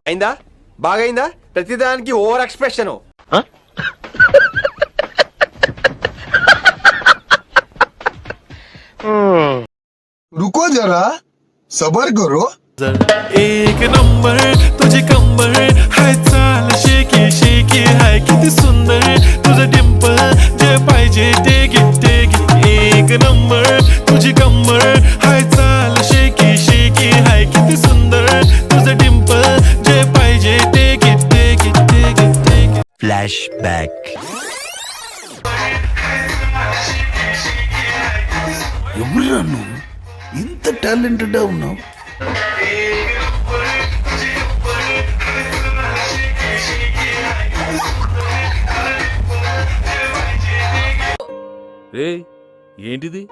అయిందా? బాగైందా? ప్రతిదానికి over expression. रुको जरा सबर करो. एक नंबर तुझे कंबर हाय चाल शेकी शेकी हाय किती सुंदर तुझं डिंपल जे पाहिजे ते घे एक नंबर तुझी कंबर हाय चाल शेकी शेकी हाय किती सुंदर तुझं डिंपल जे पाहिजे ते घे फ्लैशबैक. ఎవరురా నువ్వు ఇంత టాలెంటెడ్గా ఉన్నావు? ఏంటిది?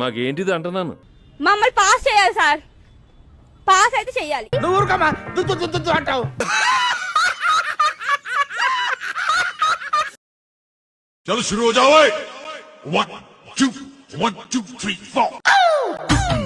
మాకేంటిది అంటున్నాను. మమ్మల్ని పాస్ చేయాలి సార్. పాస్ అయితే చెయ్యాలి. నువ్వు ఊరుకోమా, దుద్దు అంటావు. चलो शुरू हो जाओ. 1 2 1 2 3 4.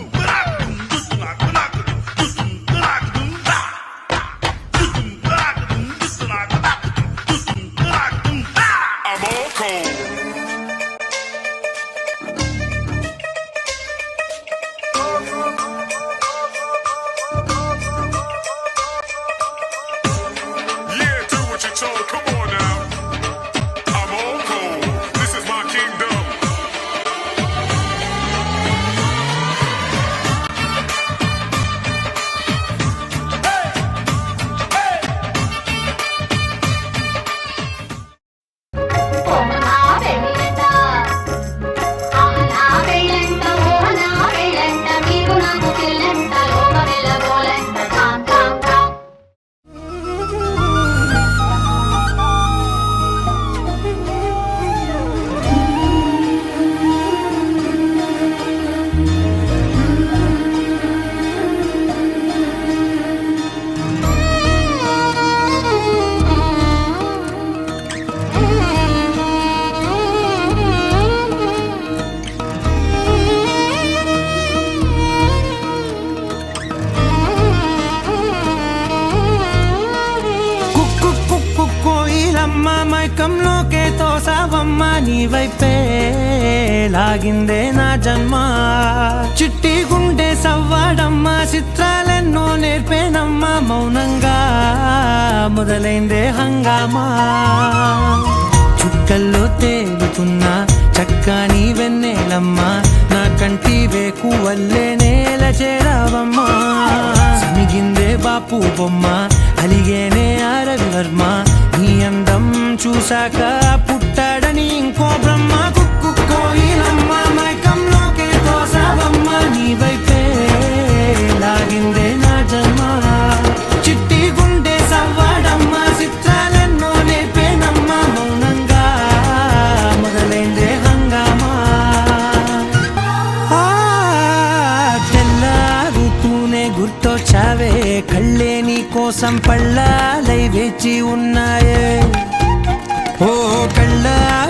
మైకంలోకే తోసావమ్మ నీ వైపే లాగిందే నా జన్మ చిట్టి గుండె సవ్వాడమ్మ చిత్రాలెన్నో నేర్పేనమ్మ మౌనంగా మొదలైందే హంగామా చుక్కల్లో తేలుతున్న చక్కని వెన్నెలమ్మ నా కంటి వేకు వల్లే నేల చేరావమ్మా సమిగిందే బాపు బొమ్మ అలిగేనే రవివర్మ నీ అందం చూసాక పుట్టాడని ఇంకో బ్రహ్మ కుక్కు కోయిలమ్మ మైకంలోకే తోసావమ్మ నీ వైపే లాగిందే నా జన్మ చిట్టి గుండె సవ్వాడమ్మ చిత్రాలెన్నో నేర్పేనమ్మ మౌనంగా మొదలైందే హంగామా తెల్లారుతూనే గుర్తొచ్చావే కళ్ళే నీ కోసం పళ్ళాలై వేచి ఉన్నాయే ఓ కళ్ళ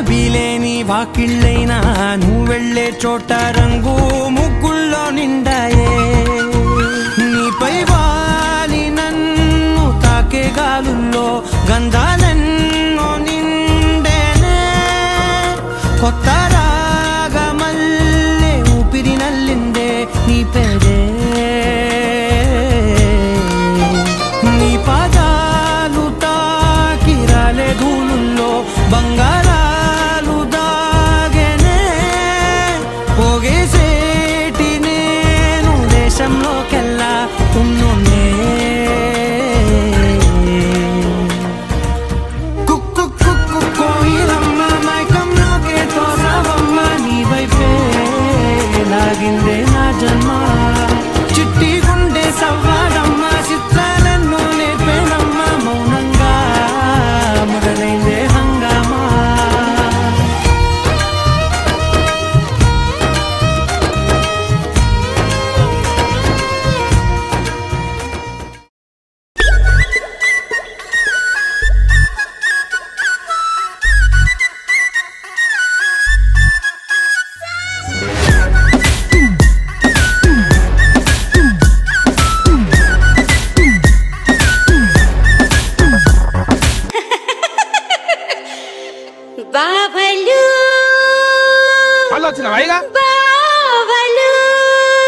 బీలేని వాకిళ్ళైనా నువ్వు వెళ్ళే చోట రంగు ముగ్గుల్లో నిండాయే నీపై వాలి నన్ను తాకే గాలుల్లో గంధాలెన్నో నిండేనే కొత్త రాగమల్లే ఊపిరి నల్లిందే నీ పేరే నీ పాదాలు తాకి రాలే ధూళుల్లో బంగారాలు దాగెనే పోగేసేటి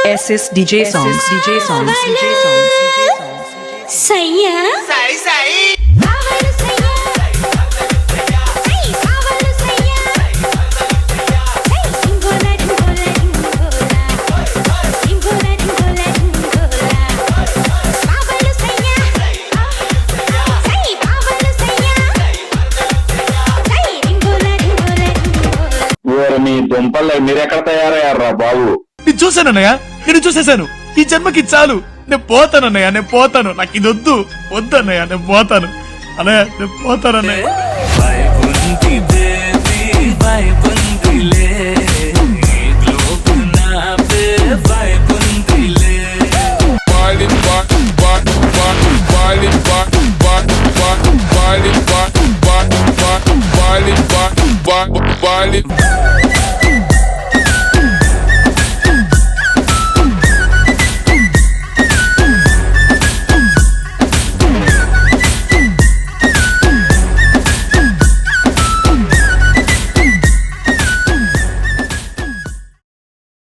SS DJ songs, DJ songs, DJ songs, DJ songs. సయ్యా సై సై కావలు సయ్యా సై కావలు సయ్యా సై సింగోలా డింగోలా డింగోలా సింగోలా డింగోలా డింగోలా కావలు సయ్యా సై కావలు సయ్యా సై డింగోలా డింగోలా డింగోలా మీ దుంపల్లో మీరెక్కడ తయారయ్యారా బాబు? నేను చూశానన్నయ్య, నేను చూసేశాను. ఈ జన్మకి చాలు. నేను పోతానన్నయ్య, నేను పోతాను. నాకు ఇది వద్దు, వద్దన్నయ్య, నేను పోతాను అన్నయ్య, నేను పోతానన్నయ్య.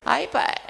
iPad.